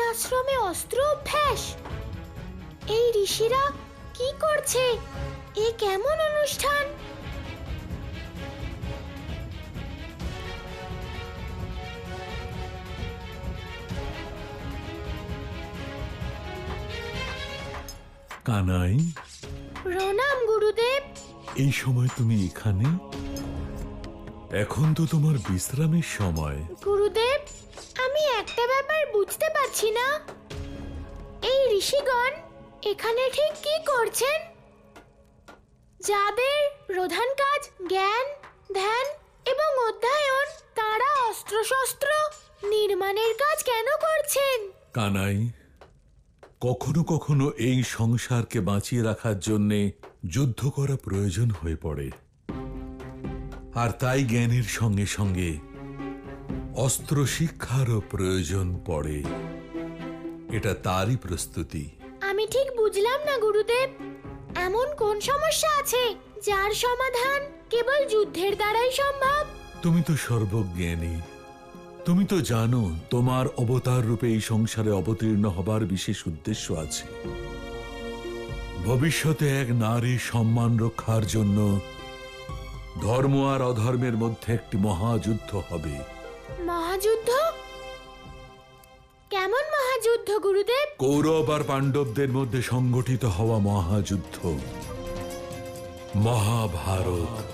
আশ্রমে অস্ত্র অভ্যাস। এই ঋষিরা কি করছে? এ কেমন অনুষ্ঠান? কানাই, প্রণাম গুরুদেব। এই সময় তুমি এখানে? এখন তো তোমার বিশ্রামের সময়। গুরুদেব, আমি একটা ব্যাপার বুঝতে পারছি না। এই ঋষিগণ এখানে ঠিক কি করছেন? যাদের প্রধান কাজ জ্ঞান, ধ্যান এবং অধ্যয়ন, তারা অস্ত্রশস্ত্র নির্মাণের কাজ কেন করছেন? কানাই, কখনো কখনো এই সংসারকে বাঁচিয়ে রাখার জন্যে যুদ্ধ করা প্রয়োজন হয়ে পড়ে, আর তাই জ্ঞানের সঙ্গে সঙ্গে অস্ত্র শিক্ষারও প্রয়োজন পড়ে। এটা তারই প্রস্তুতি। আমি ঠিক বুঝলাম না গুরুদেব। এমন কোন সমস্যা আছে যার সমাধান কেবল যুদ্ধের দ্বারাই সম্ভব? তুমি তো সর্বজ্ঞানী। তুমি তো জানো তোমার অবতার রূপে এই সংসারে অবতীর্ণ হবার বিশেষ উদ্দেশ্য আছে। ভবিষ্যতে এক নারীর সম্মান রক্ষার জন্য ধর্ম আর অধর্মের মধ্যে একটি মহাযুদ্ধ হবে। মহাযুদ্ধ? কেমন মহাযুদ্ধ গুরুদেব? কৌরব আর পাণ্ডবদের মধ্যে সংগঠিত হওয়া মহাযুদ্ধ, মহাভারত।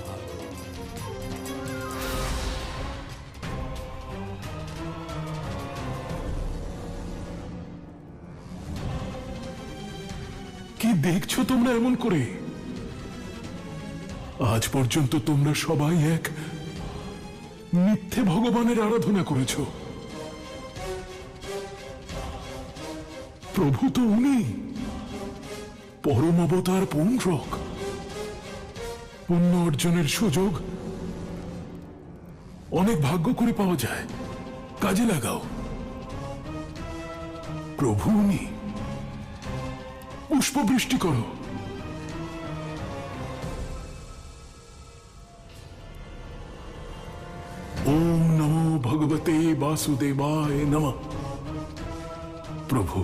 কি দেখছো তোমরা এমন করে? আজ পর্যন্ত তোমরা সবাই এক মিথ্যে ভগবানের আরাধনা করেছ। প্রভু তো উনি, পরম অবতার পৌণ্ড্রক। পুণ্য অর্জনের সুযোগ অনেক ভাগ্য করে পাওয়া যায়, কাজে লাগাও। প্রভু উনি, পুষ্পবৃষ্টি করো। ওম নমো ভগবতে বাসুদেবায় নমঃ। প্রভু,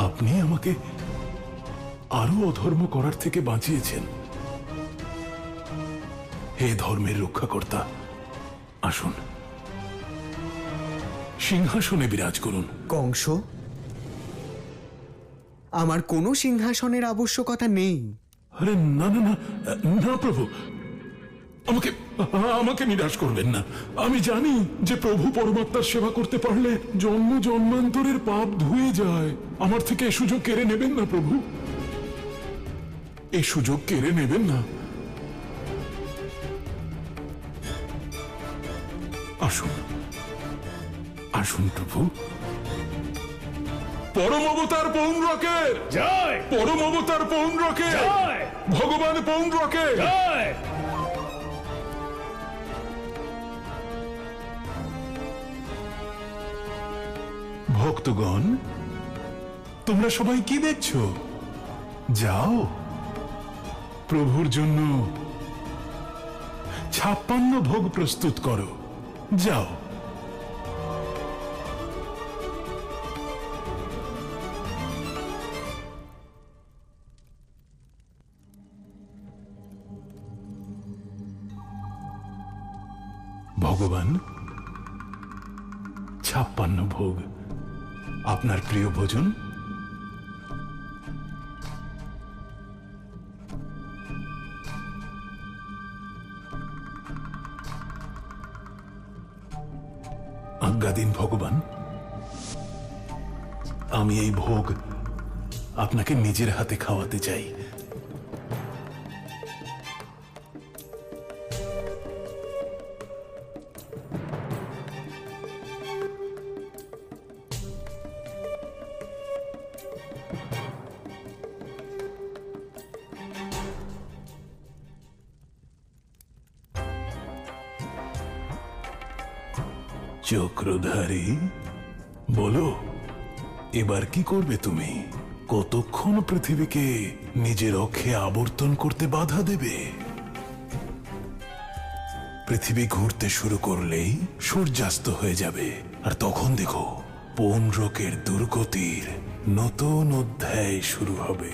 আপনি আমাকে আরো অধর্ম করার থেকে বাঁচিয়েছেন। হে ধর্মের রক্ষাকর্তা, আসুন সিংহাসনে বিরাজ করুন। কংস, আমার কোনো সিংহাসনের আবশ্যকতা নেই। আরে না না না না প্রভু, আমাকে আমাকে নিরাশ করবেন না। আমি জানি যে প্রভু পরমাত্মার সেবা করতে পারলে জন্ম জন্মান্তরের পাপ ধুয়ে যায়। আমার থেকে এ সুযোগ কেড়ে নেবেন না প্রভু, এই সুযোগ কেড়ে নেবেন না। আসুন আসুন প্রভু। পরম অবতার পৌণ্ড্রকের জয়, পরম অবতার পৌণ্ড্রকের জয়, ভগবান পৌণ্ড্রকের জয়। ভক্তগণ, তোমরা সবাই কি দেখছো? যাও, প্রভুর জন্য 56 ভোগ প্রস্তুত করো। যাও। ভগবান, 56 ভোগ, আপনার প্রিয় ভোজন। আজ্ঞা দিন ভগবান, আমি এই ভোগ আপনাকে নিজের হাতে খাওয়াতে চাই। চক্রধারী, বলো এবার কি করবে তুমি? কতক্ষণ পৃথিবীকে নিজের অক্ষে আবর্তন করতে বাধা দেবে? পৃথিবী ঘুরতে শুরু করলেই সূর্যাস্ত হয়ে যাবে, আর তখন দেখো পৌণ্ড্রকের দুর্গতির নতুন অধ্যায় শুরু হবে।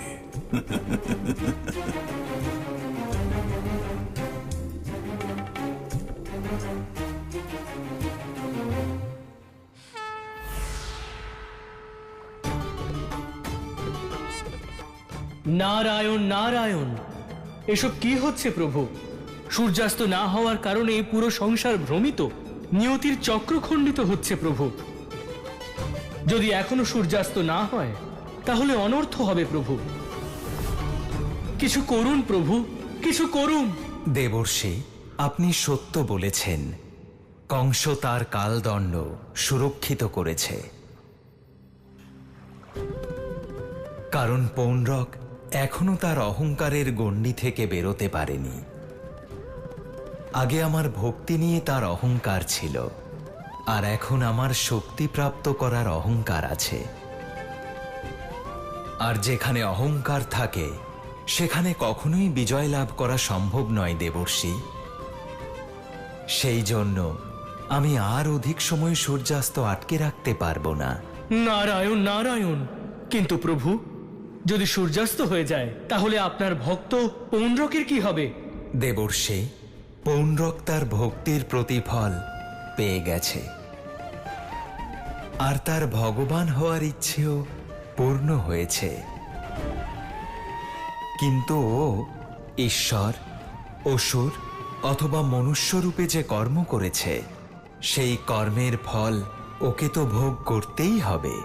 নারায়ণ নারায়ণ, এসব কি হচ্ছে প্রভু? সূর্যাস্ত না হওয়ার কারণে পুরো সংসার ভ্রমিত, নিয়তির চক্র খণ্ডিত হচ্ছে প্রভু। যদি এখনো সূর্যাস্ত না হয় তাহলে অনর্থ হবে প্রভু। কিছু করুন প্রভু, কিছু করুন। দেবর্ষি, আপনি সত্য বলেছেন। কংস তার কালদণ্ড সুরক্ষিত করেছে, কারণ পৌণ্ড্রক এখনো তার অহংকারের গণ্ডি থেকে বেরোতে পারেনি। আগে আমার ভক্তি নিয়ে তার অহংকার ছিল, আর এখন আমার শক্তি প্রাপ্ত করার অহংকার আছে। আর যেখানে অহংকার থাকে সেখানে কখনোই বিজয় লাভ করা সম্ভব নয় দেবর্ষি। সেই জন্য আমি আর অধিক সময় সূর্যাস্ত আটকে রাখতে পারবো না। নারায়ণ নারায়ণ, কিন্তু প্রভু, যদি সূর্যাস্ত হয়ে যায় তাহলে আপনার ভক্ত পৌণ্ড্রকের কি হবে? দেবর্ষি, পৌণ্ড্রক তার ভক্তির প্রতিফল পেয়ে গেছে, আর তার ভগবান হওয়ার ইচ্ছেও পূর্ণ হয়েছে। কিন্তু ও ঈশ্বর, অসুর অথবা মনুষ্যরূপে যে কর্ম করেছে, সেই কর্মের ফল ওকে তো ভোগ করতেই হবে।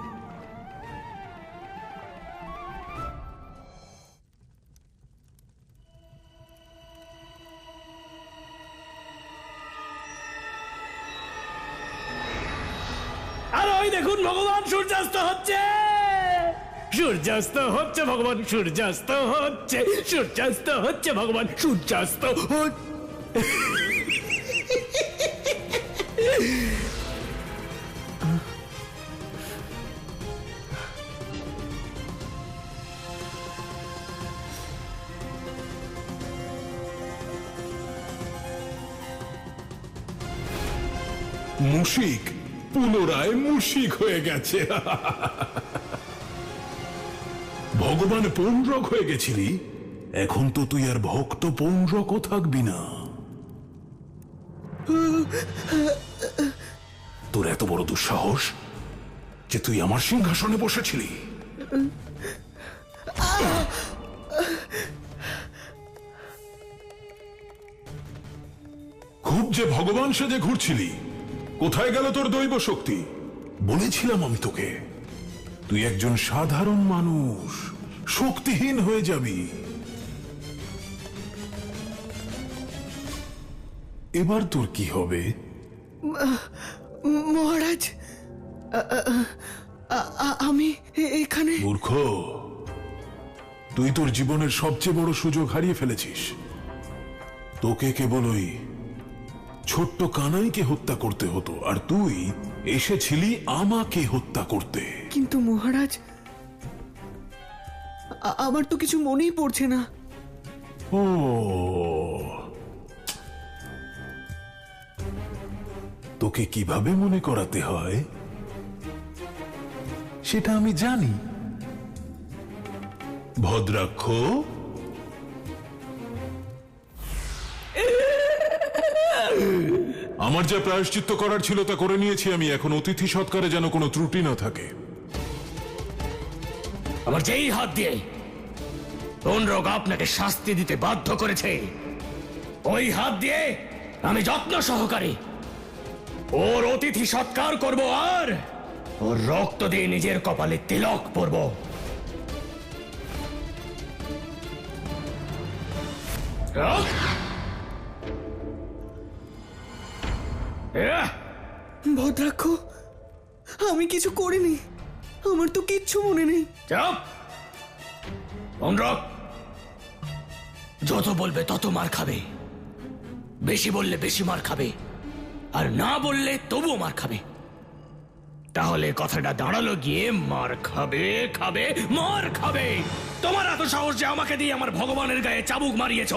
আর ওই দেখুন ভগবান, সূর্যাস্ত হচ্ছে, সূর্যাস্ত হচ্ছে ভগবান, সূর্যাস্ত হচ্ছে, সূর্যাস্ত হচ্ছে ভগবান, সূর্যাস্ত মুশিক পুনরায় মুশিক হয়ে গেছে। ভগবান পৌণ্ড্রক হয়ে গেছিলি, এখন তো তুই আর ভক্ত পৌণ্ড্রকও থাকবি না। তোর এত বড় দুঃসাহস যে তুই আমার সিংহাসনে বসেছিলি। খুব যে ভগবান সেজে ঘুরছিলি, কোথায় গেল তোর দৈব শক্তি? বলেছিলাম আমি তোকে, তুই একজন সাধারণ মানুষ, শক্তিহীন হয়ে যাবি। এবার তোর কি হবে? মহারাজ, আমি এখানে। মূর্খ, তুই তোর জীবনের সবচেয়ে বড় সুযোগ হারিয়ে ফেলেছিস। তোকে কেবল ওই ছোট্ট কানাইকে হত্যা করতে হতো, আর তুই এসেছিলি আমাকে হত্যা করতে। কিন্তু মহারাজ, আমার তো কিছু মনেই পড়ছে না। ও, তোকে কিভাবে মনে করাতে হয় সেটা আমি জানি। ভদ্রাক্ষ, আমার যা প্রায়শ্চিত্ত করার ছিল তা করে নিয়েছি আমি। এখন অতিথি সৎকারে যেন কোনো ত্রুটি না থাকে। আমার যেই হাত দিয়ে পৌণ্ড্রক আপনাকে শাস্তি দিতে বাধ্য করেছে, ওই হাত দিয়ে আমি যত্ন সহকারে ওর অতিথি সৎকার করব, আর ওর রক্ত দিয়ে নিজের কপালে তিলক পরব। ভদ্রাক্ষ, আমি কিছু করিনি, আমার তো কিচ্ছু মনে নেই। চুপ! পৌণ্ড্রক যত বলবে তত মার খাবে, বেশি বললে বেশি মার খাবে, আর না বললে তবুও মার খাবে। তাহলে কথাটা দাঁড়ালো গিয়ে মার খাবে, খাবে, মার খাবে। তোমার এত সাহস যে আমাকে দিয়ে আমার ভগবানের গায়ে চাবুক মারিয়েছ,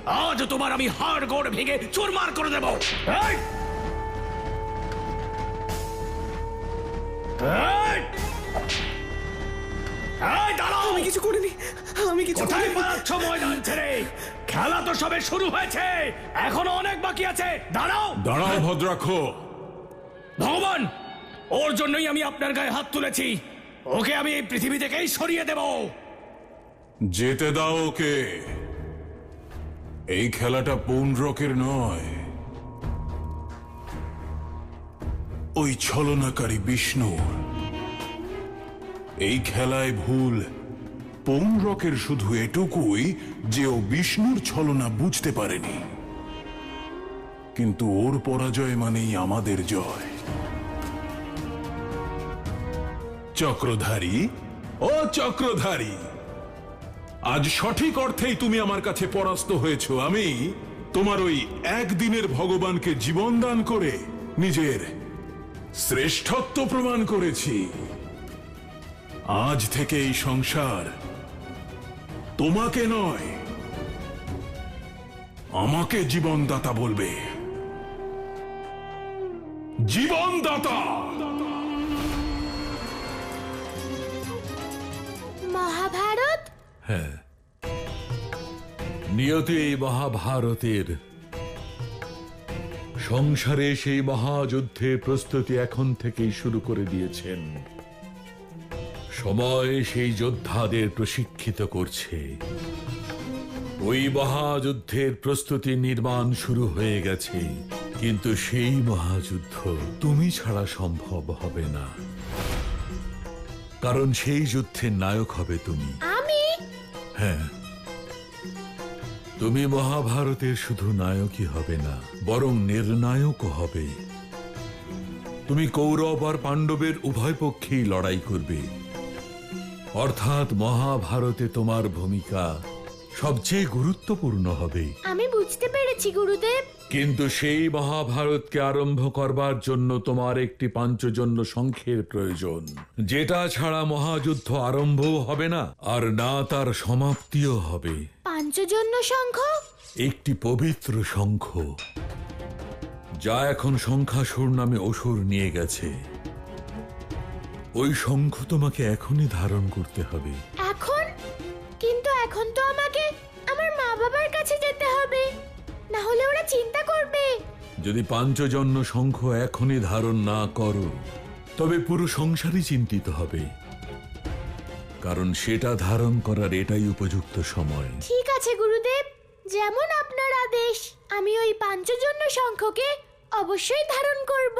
আজ তোমার আমি হাড় গোড় ভেঙে চুরমার করে দেব। এই! এই! এই, দাঁড়াও! আমি কিছু করিনি, আমি কিছু কোথায় করিনি। পালাচ্ছ ময়দান ছেড়ে? খেলা তো সবে শুরু হয়েছে, এখনো অনেক বাকি আছে। দাঁড়াও! দাঁড়াও ভদ্রাক্ষ। ভগবান, ওর জন্যই আমি আপনার গায়ে হাত তুলেছি। ওকে আমি এই পৃথিবী থেকেই সরিয়ে দেব। যেতে দাও ওকে। এই খেলাটা পৌণ্ড্রকের নয়, ওই ছলনাকারী বিষ্ণুর। এই খেলায় ভুল পৌণ্ড্রকের শুধু এটুকুই যে ও বিষ্ণুর ছলনা বুঝতে পারেনি, কিন্তু ওর পরাজয় মানেই আমাদের জয়। চক্রধারী, ও চক্রধারী, আজ সঠিক অর্থেই তুমি আমার কাছে পরাস্ত হয়েছ। আমি তোমার ওই একদিনের ভগবানকে জীবন দান করে নিজের শ্রেষ্ঠত্ব প্রমাণ করেছি। আজ থেকে এই সংসার তোমাকে নয়, আমাকে জীবনদাতা বলবে। জীবনদাতা। মহাভারত? হ্যাঁ, নিয়তি এই মহাভারতের সংসারে সেই মহাযুদ্ধের প্রস্তুতি এখন থেকেই শুরু করে দিয়েছেন। সময় সেই যোদ্ধাদের প্রশিক্ষিত করছে। ওই মহাযুদ্ধের প্রস্তুতি নির্মাণ শুরু হয়ে গেছে, কিন্তু সেই মহাযুদ্ধ তুমি ছাড়া সম্ভব হবে না, কারণ সেই যুদ্ধের নায়ক হবে তুমি। আমি? হ্যাঁ, তুমি মহাভারতের শুধু নায়কই হবে না, বরং নির্ণায়কও হবে। তুমি কৌরব আর পাণ্ডবের উভয় পক্ষেই লড়াই করবে, অর্থাৎ মহাভারতে তোমার ভূমিকা সবচেয়ে গুরুত্বপূর্ণ হবে। আমি বুঝতে পেরেছি গুরুদেব। কিন্তু সেই মহাভারতকে আরম্ভ করবার জন্য তোমার একটি পাঞ্চজন্য শঙ্খের প্রয়োজন, যেটা ছাড়া মহাযুদ্ধ আরম্ভও হবে না, আর না তার সমাপ্তিও হবে। পাঞ্চজন্য শঙ্খ? একটি পবিত্র শঙ্খ, যা এখন শঙ্খাসুর নামে অসুর নিয়ে গেছে। ওই শঙ্খ তোমাকে এখনই ধারণ করতে হবে। এখন? কিন্তু এখন তো আমাকে আমার মা বাবার কাছে যেতে হবে, না হলে ওরা চিন্তা করবে। যদি পাঞ্চজন্য শঙ্খ এখনই ধারণ না করো, তবে পুরো সংসারই চিন্তিত হবে, কারণ সেটা ধারণ করার এটাই উপযুক্ত সময়। ঠিক আছে গুরুদেব, যেমন আপনার আদেশ। আমি ওই পাঞ্চজন্য শঙ্খকে অবশ্যই ধারণ করব।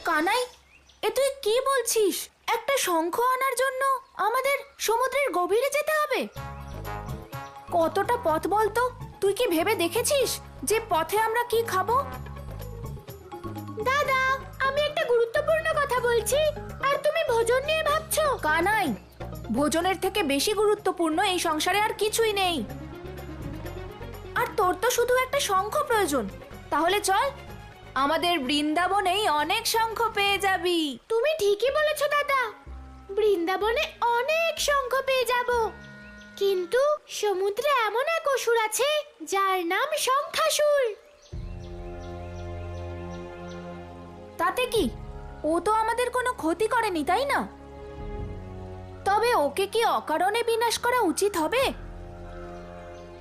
কানাই, এ তুই কি বলছিস? একটা শঙ্খ আনার জন্য আমাদের সমুদ্রের গভীরে যেতে হবে? কতটা পথ বলতো? তুই কি ভেবে দেখেছিস যে পথে আমরা কি খাবো? দাদা, আমি একটা গুরুত্বপূর্ণ কথা বলছি, আর তুমি ভোজন নিয়ে ভাবছো। কানাই, ভোজনের থেকে বেশি গুরুত্বপূর্ণ এই সংসারে আর কিছুই নেই। আর তোর তো শুধু একটা শঙ্খ প্রয়োজন। তাহলে চল, আমাদের বৃন্দাবনেই অনেক শঙ্খ পেয়ে যাবি। তুমি ঠিকই বলেছো দাদা, বৃন্দাবনে অনেক শঙ্খ পেয়ে যাব। কিন্তু সমুদ্রে এমন এক অসুর আছে যার নাম শঙ্খাসুর। তাতে কি? ও তো আমাদের কোনো ক্ষতি করেনি, তাই না? তবে ওকে কি অকারণে বিনাশ করা উচিত হবে?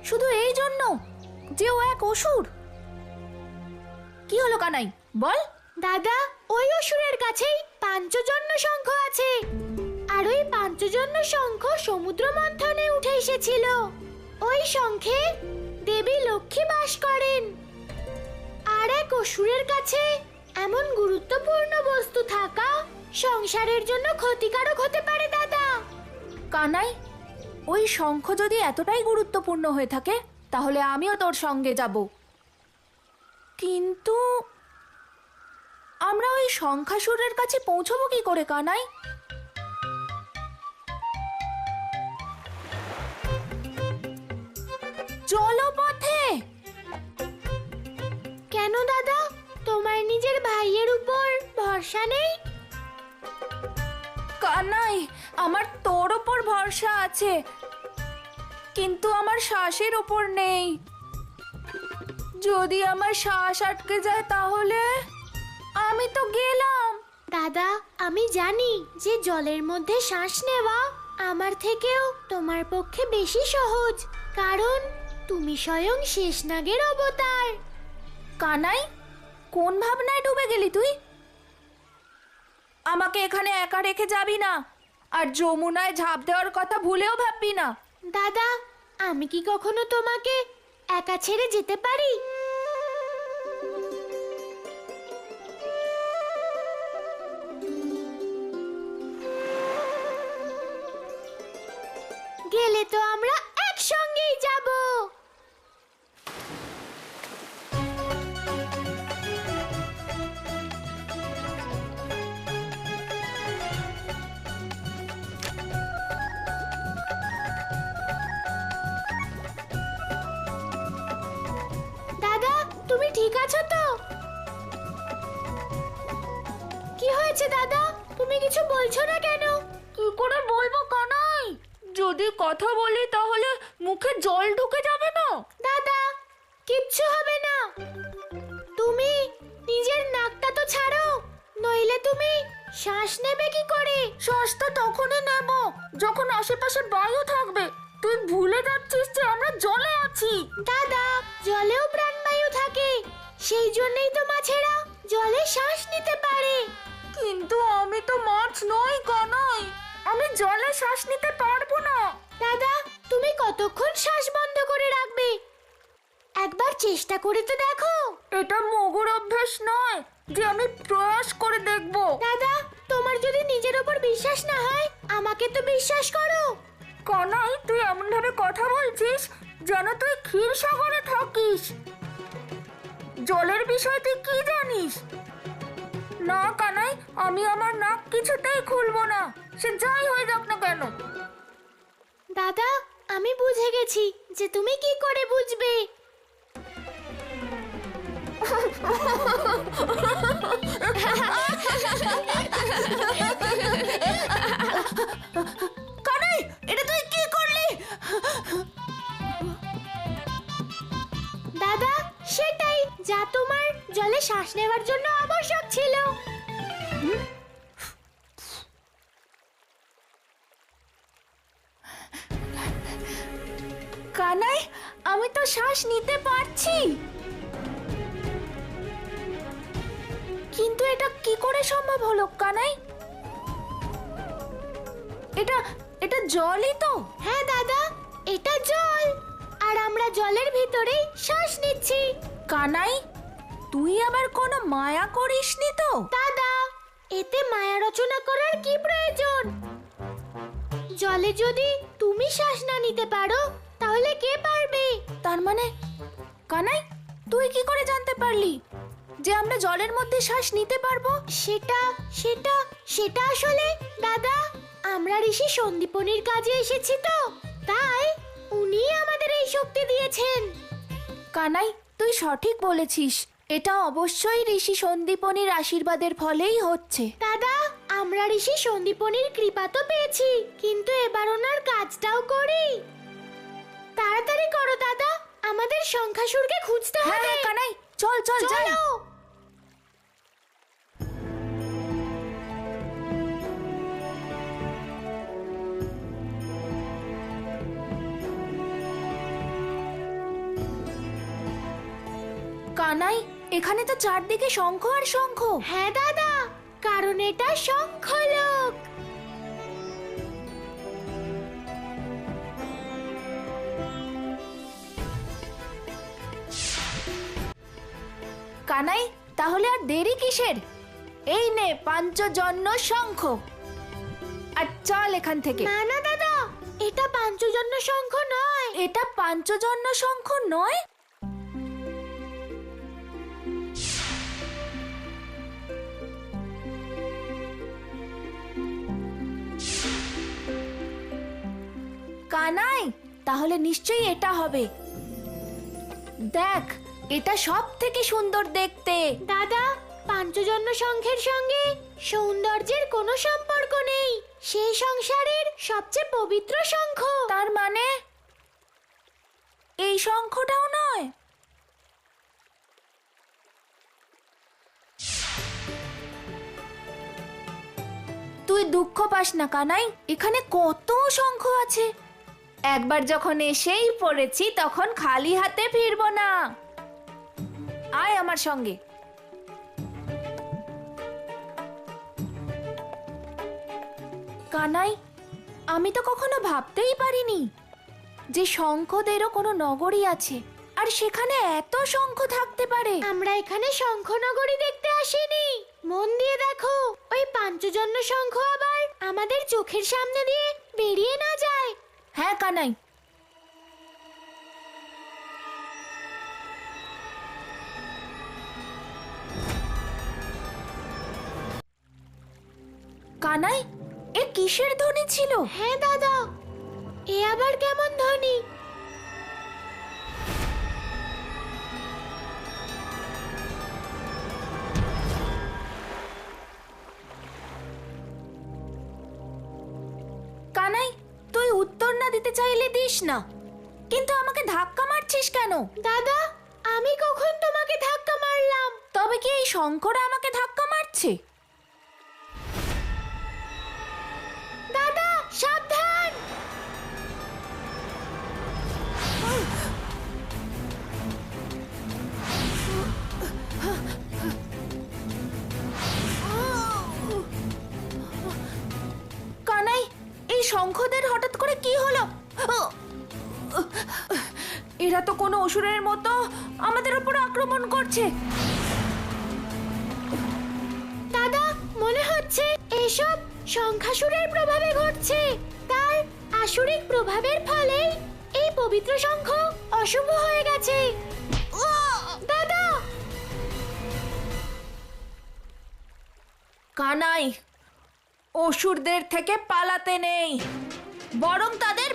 শুধু এই জন্য যে ও এক অসুর? কি হলো কানাই, বল। দাদা, ওই অসুরের কাছেই পাঞ্চজন্য শঙ্খ আছে, আর ওই পাঞ্চজন্য শঙ্খ সমুদ্র মন্থনে উঠে এসেছিল। ওই শঙ্খে দেবী লক্ষ্মী বাস করেন। আর এক অসুরের কাছে এমন গুরুত্বপূর্ণ বস্তু থাকা সংসারের জন্য ক্ষতিকারক হতে পারে দাদা। কানাই, ওই শঙ্খ যদি এতটাই গুরুত্বপূর্ণ হয়ে থাকে, তাহলে আমিও তোর সঙ্গে যাব। কিন্তু আমরা ওই শঙ্খাসুরের কাছে পৌঁছবো কি করে কানাই? জলপথে? কেন দাদা, তোমার নিজের ভাইয়ের উপর ভরসা ভরসা নেই? কানাই, আমার তোর ওপর ভরসা আছে, কিন্তু আমার শ্বাসের ওপর নেই। যদি আমার শ্বাস আটকে যায় তাহলে আমি তো গেলাম। দাদা, আমি জানি যে জলের মধ্যে শ্বাস নেওয়া আমার থেকেও তোমার পক্ষে বেশি সহজ, কারণ তুমি স্বয়ং শেষনাগের অবতার। কানাই, কোন ভাবনায় ডুবে গেলি তুই? আমাকে এখানে একা রেখে যাবি না, আর যমুনায় ঝাঁপ দেওয়ার কথা ভুলেও ভাববি না। দাদা, আমি কি কখনো তোমাকে একা ছেড়ে যেতে পারি? গেলে তো আমরা একসঙ্গেই যাব। দাদা, তুমি ঠিক আছো তো? কি হয়েছে দাদা? তুমি কিছু বলছো না কেন? কি করে বলবো কানাই? যদি কথা বলি তাহলে মুখে জল ঢুকে যাবে না? দাদা, কিচ্ছু হবে না। তুমি নিজের নাকটা তো ছাড়ো, নইলে তুমি শ্বাস নেবে কি করে? শ্বাস তো তখনই নেব যখন আশেপাশে বায়ু থাকবে। তুই ভুলে যাচ্ছিস যে আমরা জলে আছি। দাদা, জলেও প্রাণবায়ু থাকে, সেই জন্যই তো মাছেরা জলে শ্বাস নিতে পারে। কিন্তু আমি তো মাছ নই কানাই, আমি জলে শ্বাস নিতে পারবো না। দাদা, তুমি কতক্ষণ শ্বাস বন্ধ করে রাখবে? একবার চেষ্টা করে তো দেখো। এটা মগুর অভ্যাস নয় যে আমি প্রয়াস করে দেখব। দাদা, তোমার যদি নিজের উপর বিশ্বাস না হয়, আমাকে তো বিশ্বাস করো। কানাই, তুই এমন ভাবে কথা বলছিস যেন তুই ক্ষীর সাগরে থাকিস। জলের বিষয়ে তুই কি জানিস? না কানাই, আমি আমার নাক কিছুতেই খুলবো না, সে যাই হয়ে যাক না কেন। দাদা, আমি বুঝে গেছি যে তুমি কি করে বুঝবে। কানাই, এটা তুই কি করলি? দাদা, সেটাই যা তোমার জলে শ্বাস নেওয়ার জন্য আবশ্যক ছিল। কানাই, আমি তো শ্বাস নিতে পারছি, কিন্তু এটা কি করে সম্ভব হলো কানাই? এটা এটা জলই তো। হ্যাঁ দাদা, এটা জল, আর আমরা জলের ভিতরেই শ্বাস নিচ্ছি। কানাই, তুই আবার কোনো মায়া করিসনি তো? দাদা, এতে মায়া রচনা করার কি প্রয়োজন? জলে যদি তুমি শ্বাস না নিতে পারো, তাহলে কে পারবে? তার মানে কানাই, তুই কি করে জানতে পারলি যে আমরা জলের মধ্যে শ্বাস নিতে পারবো? সেটা সেটা সেটা আসলে দাদা, আমরা ঋষি সন্দীপনীর কাজে এসেছি তো, তাই উনি আমাদের এই শক্তি দিয়েছেন। কানাই, তুই সঠিক বলেছিস, এটা অবশ্যই ঋষি সন্দীপনীর আশীর্বাদের ফলেই হচ্ছে। দাদা, আমরা ঋষি সন্দীপনীর কৃপা তো পেয়েছি, কিন্তু এবার ওনার কাজটাও করি। তাড়াতাড়ি করো দাদা, আমাদের সংখ্যাসুরকে খুঁজতে হ্যাঁ হবে। হ্যাঁ কানাই, চল চল যাই। চলো। কানাই, এখানে তো চারদিকে শঙ্খ আর শঙ্খ। হ্যাঁ দাদা, কারণ এটা শঙ্খলোক। কানাই, তাহলে আর দেরি কিসের? এই নে পাঞ্চজন্য শঙ্খ, আর চল এখান থেকে। না না দাদা, এটা পাঞ্চজন্য শঙ্খ নয়। এটা পাঞ্চজন্য শঙ্খ নয়? কানাই, তাহলে নিশ্চয়ই এটা হবে। দেখ, এটা সব থেকে সুন্দর দেখতে। দাদা, পাঞ্চজন্য শঙ্খের সঙ্গে সৌন্দর্যের কোনো সম্পর্ক নেই। সেই সংসারের সবচেয়ে পবিত্র শঙ্খ। তার মানে এই শঙ্খটাও নয়? তুই দুঃখ পাস না কানাই, এখানে কত শঙ্খ আছে। একবার যখন এসেই পড়েছি তখন খালি হাতে ফিরবো না। আয় আমার সঙ্গে। কানাই, আমি তো কখনো ভাবতেই পারিনি যে শঙ্খদেরও কোনো নগরী আছে, আর সেখানে এত শঙ্খ থাকতে পারে। আমরা এখানে শঙ্খনগরী দেখতে আসিনি, মন দিয়ে দেখো ওই পাঞ্চজন্য শঙ্খ আবার আমাদের চোখের সামনে দিয়ে বেরিয়ে না যায়। হ্যাঁ কানাই, কানাই, এ কিসের ধ্বনি ছিল? হ্যাঁ দাদা, এ আবার কেমন ধ্বনি? কানাই, তুই উত্তর না দিতে চাইলে দিস না, কিন্তু আমাকে ধাক্কা মারছিস কেন? দাদা, আমি কখন তোমাকে ধাক্কা মারলাম? তবে কি এই শঙ্করা আমাকে ধাক্কা মারছে? দাদা সাবধান! কানাই, এই শঙ্খদের হঠাৎ করে কি হলো? এরা তো কোনো অসুরের মতো আমাদের উপর আক্রমণ করছে। দাদা, মনে হচ্ছে এসব শঙ্খাসুরের প্রভাবে ঘটছে। তার আসুরিক প্রভাবের ফলেই এই পবিত্র শঙ্খ অশুভ হয়ে গেছে। দাদা! কানাই, অসুরদের থেকে পালাতে নেই, বরং তাদের